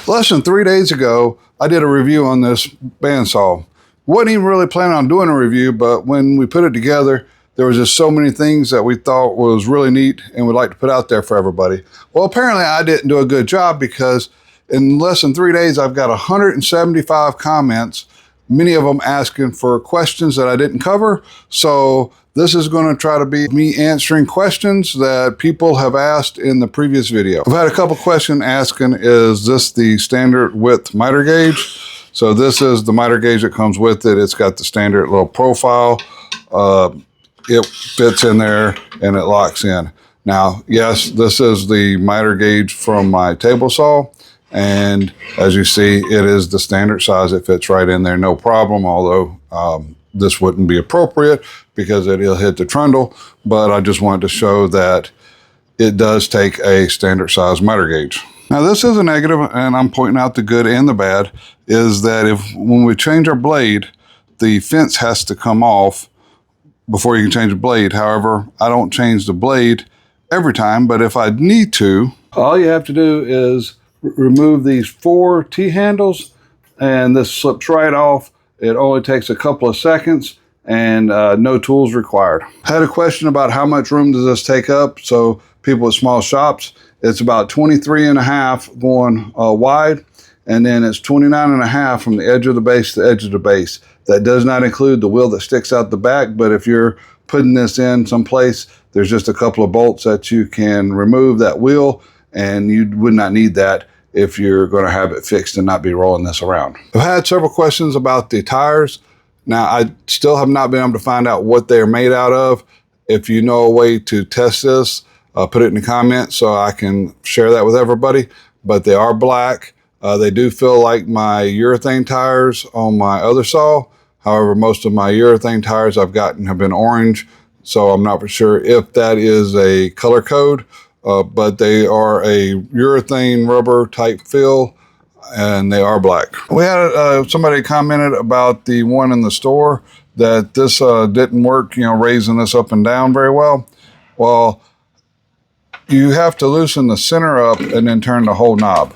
Less than 3 days ago, I did a review on this bandsaw. Wasn't even really planning on doing a review, but when we put it together, there was just so many things that we thought was really neat and we'd like to put out there for everybody. Well, apparently I didn't do a good job because in less than 3 days, I've got 175 comments, many of them asking for questions that I didn't cover. So this is going to try to be me answering questions that people have asked in the previous video. I've had a couple questions asking, is this the standard width miter gauge? So this is the miter gauge that comes with it. It's got the standard little profile. It fits in there and it locks in. Now, yes, this is the miter gauge from my table saw. And as you see, it is the standard size. It fits right in there, no problem. Although this wouldn't be appropriate because it'll hit the trundle. But I just wanted to show that it does take a standard size miter gauge. Now this is a negative, and I'm pointing out the good and the bad, is that when we change our blade, the fence has to come off before you can change the blade. However, I don't change the blade every time, but if I need to, all you have to do is remove these 4 T-handles and this slips right off. It only takes a couple of seconds and no tools required. I had a question about how much room does this take up. So people with small shops, it's about 23.5 going wide, and then it's 29.5 from the edge of the base to the edge of the base. That does not include the wheel that sticks out the back, but if you're putting this in someplace, there's just a couple of bolts that you can remove that wheel, and you would not need that if you're going to have it fixed and not be rolling this around. I've had several questions about the tires. Now, I still have not been able to find out what they're made out of. If you know a way to test this, put it in the comments so I can share that with everybody. But they are black. They do feel like my urethane tires on my other saw. However, most of my urethane tires I've gotten have been orange, so I'm not for sure if that is a color code, but they are a urethane rubber type feel, and they are black. We had somebody commented about the one in the store that this didn't work, raising this up and down very well. Well, you have to loosen the center up and then turn the whole knob.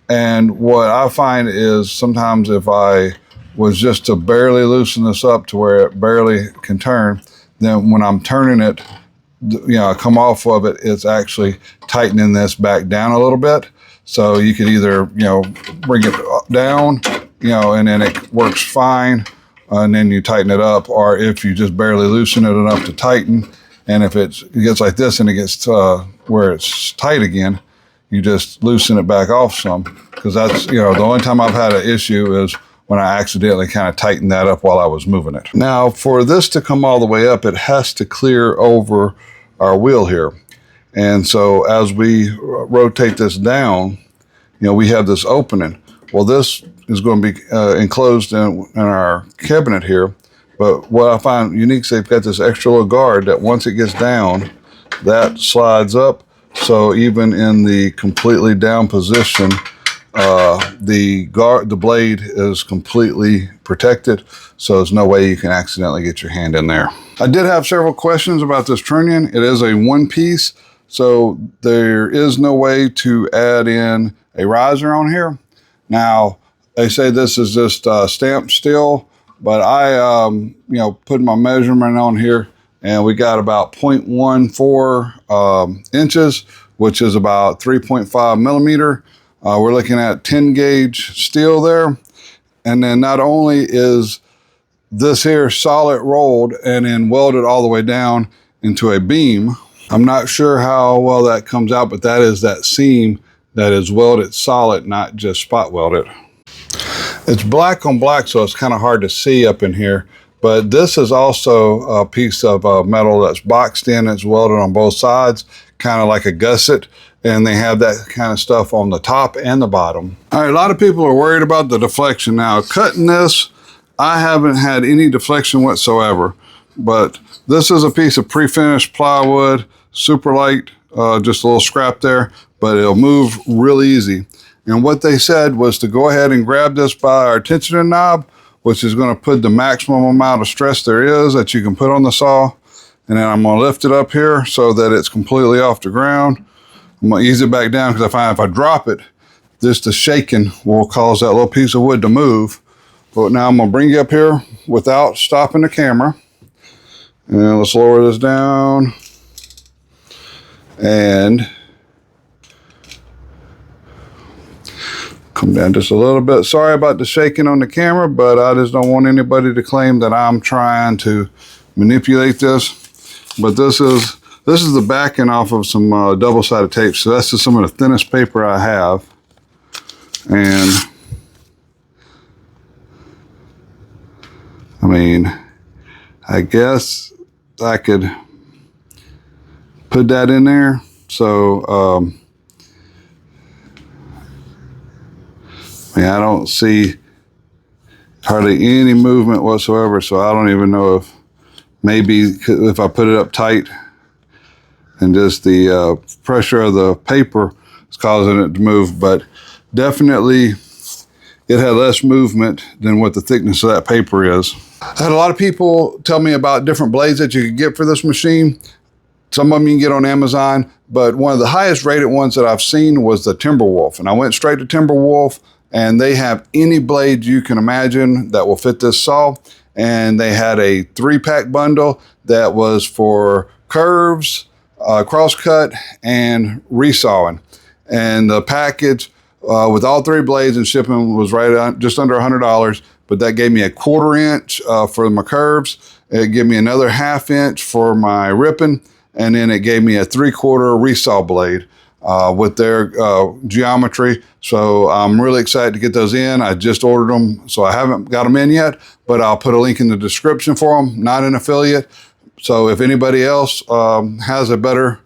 And what I find is sometimes if I was just to barely loosen this up to where it barely can turn, then when I'm turning it, I come off of it, it's actually tightening this back down a little bit. So you can either, bring it down, and then it works fine, and then you tighten it up, or if you just barely loosen it enough to tighten, and if it gets like this and it gets to where it's tight again, you just loosen it back off some, because that's, the only time I've had an issue is when I accidentally kind of tightened that up while I was moving it. Now, for this to come all the way up, it has to clear over our wheel here. And so as we rotate this down, we have this opening. Well, this is going to be enclosed in our cabinet here. But what I find unique is they've got this extra little guard that once it gets down, that slides up. So even in the completely down position, the blade is completely protected, so there's no way you can accidentally get your hand in there. I did have several questions about this trunnion. It is a one piece, so there is no way to add in a riser on here. Now, they say this is just stamped steel, but I, put my measurement on here, and we got about 0.14 inches, which is about 3.5 millimeter. We're looking at 10 gauge steel there. And then not only is this here solid rolled and then welded all the way down into a beam, I'm not sure how well that comes out, but that is that seam that is welded solid, not just spot welded. It's black on black, so it's kind of hard to see up in here. But this is also a piece of metal that's boxed in. It's welded on both sides, kind of like a gusset. And they have that kind of stuff on the top and the bottom. All right, a lot of people are worried about the deflection. Now, cutting this, I haven't had any deflection whatsoever. But this is a piece of pre-finished plywood, super light, just a little scrap there, but it'll move real easy. And what they said was to go ahead and grab this by our tensioning knob, which is going to put the maximum amount of stress there is that you can put on the saw. And then I'm going to lift it up here so that it's completely off the ground. I'm going to ease it back down because I find if I drop it, Just the shaking will cause that little piece of wood to move. But now I'm gonna bring you up here without stopping the camera. And let's lower this down. And come down just a little bit. Sorry about the shaking on the camera, but I just don't want anybody to claim that I'm trying to manipulate this. But this is the backing off of some double-sided tape. So that's just some of the thinnest paper I have. And I mean, I guess I could put that in there. So I don't see hardly any movement whatsoever, so I don't even know if maybe if I put it up tight and just the pressure of the paper is causing it to move, but definitely it had less movement than what the thickness of that paper is. I had a lot of people tell me about different blades that you could get for this machine. Some of them you can get on Amazon, but one of the highest rated ones that I've seen was the Timberwolf, and I went straight to Timberwolf, and they have any blade you can imagine that will fit this saw. And they had a 3-pack bundle that was for curves, crosscut, and resawing. And the package with all 3 blades and shipping was right on just under $100, but that gave me a 1/4 inch for my curves. It gave me another 1/2 inch for my ripping, and then it gave me a 3/4 resaw blade with their geometry. So I'm really excited to get those in. I just ordered them, so I haven't got them in yet, but I'll put a link in the description for them. Not an affiliate. So if anybody else has a better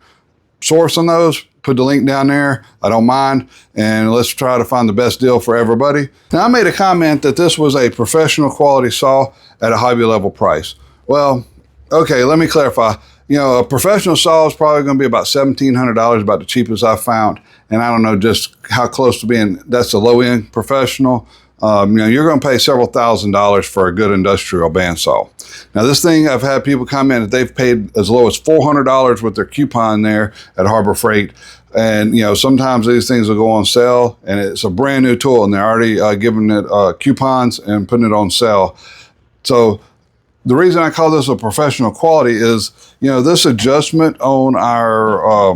source on those, put the link down there. I don't mind. And let's try to find the best deal for everybody. Now, I made a comment that this was a professional quality saw at a hobby level price. Well, okay, let me clarify. You know, a professional saw is probably going to be about $1,700, about the cheapest I've found. And I don't know just how close to being, that's a low-end professional. You know, you're going to pay several $1,000s for a good industrial bandsaw. Now, this thing, I've had people comment that they've paid as low as $400 with their coupon there at Harbor Freight. And, you know, sometimes these things will go on sale, and it's a brand new tool, and they're already giving it coupons and putting it on sale. So the reason I call this a professional quality is, you know, this adjustment on our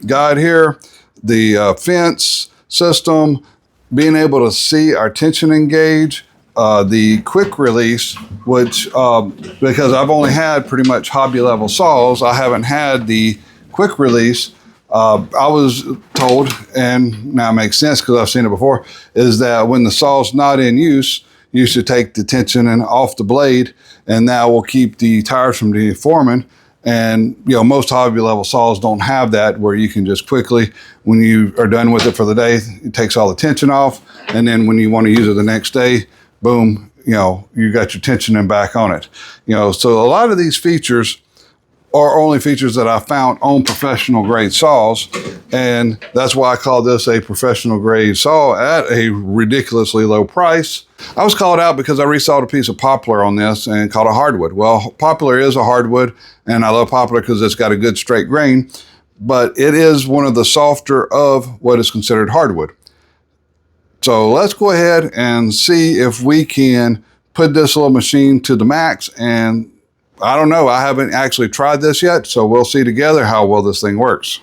guide here, the fence system, being able to see our tensioning gauge, the quick release, which, because I've only had pretty much hobby level saws, I haven't had the quick release. I was told, and now it makes sense because I've seen it before, is that when the saw's not in use, you should take the tensioning off the blade, and that will keep the tires from deforming. And, you know, most hobby level saws don't have that, where you can just quickly, when you are done with it for the day, it takes all the tension off. And then when you want to use it the next day, boom, you know, you got your tensioning back on it. You know, so a lot of these features are only features that I found on professional grade saws. And that's why I call this a professional grade saw at a ridiculously low price. I was called out because I resawed a piece of poplar on this and called it hardwood. Well, poplar is a hardwood, and I love poplar because it's got a good straight grain, but it is one of the softer of what is considered hardwood. So let's go ahead and see if we can put this little machine to the max. And I don't know, I haven't actually tried this yet, so we'll see together how well this thing works.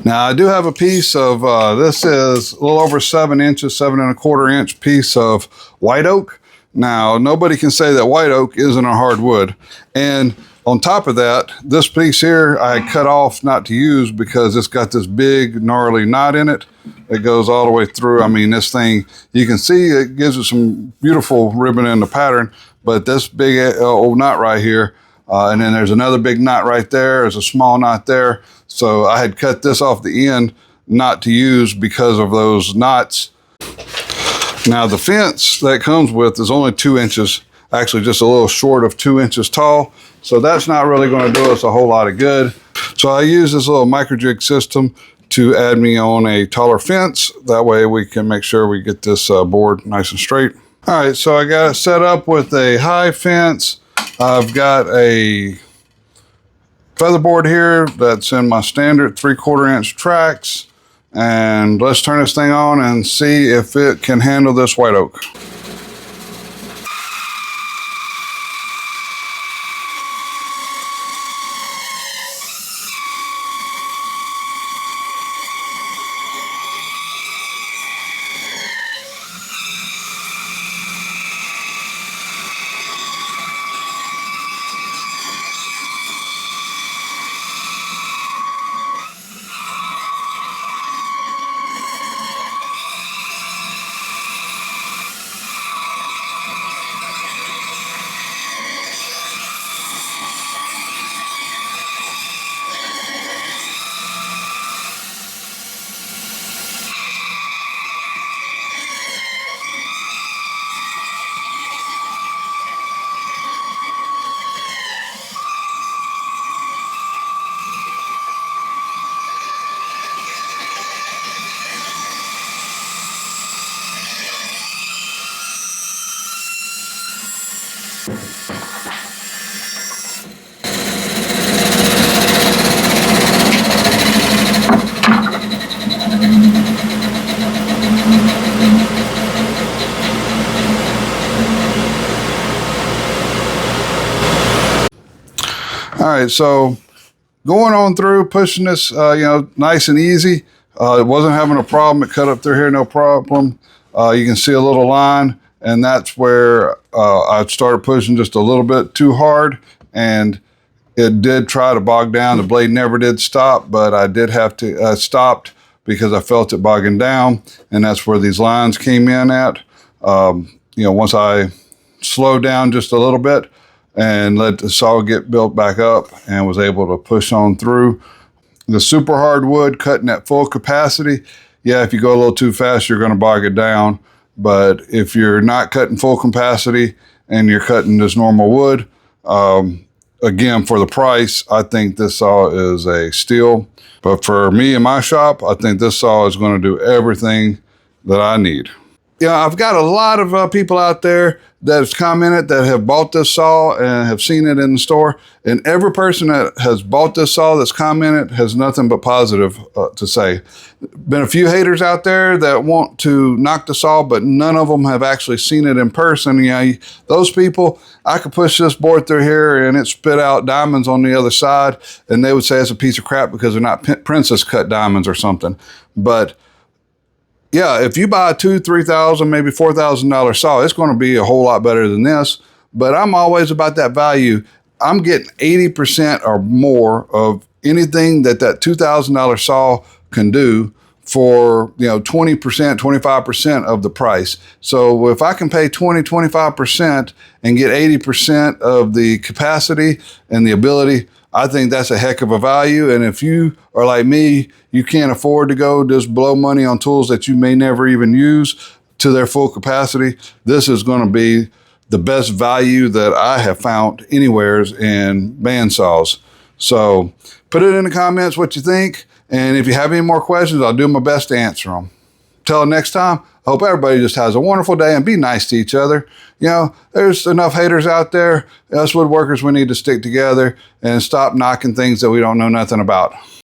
Now, I do have a piece of, this is a little over 7 inches, 7¼ inch piece of white oak. Now, nobody can say that white oak isn't a hardwood. And on top of that, this piece here, I cut off not to use because it's got this big gnarly knot in it. It goes all the way through. I mean, this thing, you can see it gives it some beautiful ribbon in the pattern, but this big old knot right here, and then there's another big knot right there. There's a small knot there. So I had cut this off the end not to use because of those knots. Now the fence that comes with is only 2 inches, actually just a little short of 2 inches tall. So that's not really going to do us a whole lot of good. So I use this little Microjig system to add me on a taller fence. That way we can make sure we get this board nice and straight. All right, so I got it set up with a high fence. I've got a featherboard here that's in my standard 3/4 inch tracks. And let's turn this thing on and see if it can handle this white oak. All right, so going on through, pushing this, nice and easy. It wasn't having a problem. It cut up through here, no problem. You can see a little line, and that's where I started pushing just a little bit too hard, and it did try to bog down. The blade never did stop, but I did have to stopped because I felt it bogging down, and that's where these lines came in at. Once I slowed down just a little bit and let the saw get built back up and was able to push on through. The super hardwood cutting at full capacity, yeah, if you go a little too fast, you're gonna bog it down. But if you're not cutting full capacity and you're cutting just normal wood, again, for the price, I think this saw is a steal. But for me and my shop, I think this saw is gonna do everything that I need. Yeah, I've got a lot of people out there that have commented that have bought this saw and have seen it in the store. And every person that has bought this saw that's commented has nothing but positive to say. Been a few haters out there that want to knock the saw, but none of them have actually seen it in person. Those people, I could push this board through here and it spit out diamonds on the other side, and they would say it's a piece of crap because they're not princess cut diamonds or something. But yeah, if you buy a $2,000, $3,000, maybe $4,000 saw, it's going to be a whole lot better than this. But I'm always about that value. I'm getting 80% or more of anything that $2,000 saw can do for 20%, 25% of the price. So if I can pay 20, 25% and get 80% of the capacity and the ability, I think that's a heck of a value. And if you are like me, you can't afford to go just blow money on tools that you may never even use to their full capacity, this is going to be the best value that I have found anywhere in bandsaws. So put it in the comments what you think. And if you have any more questions, I'll do my best to answer them. Till next time, I hope everybody just has a wonderful day and be nice to each other. There's enough haters out there. Us woodworkers, we need to stick together and stop knocking things that we don't know nothing about.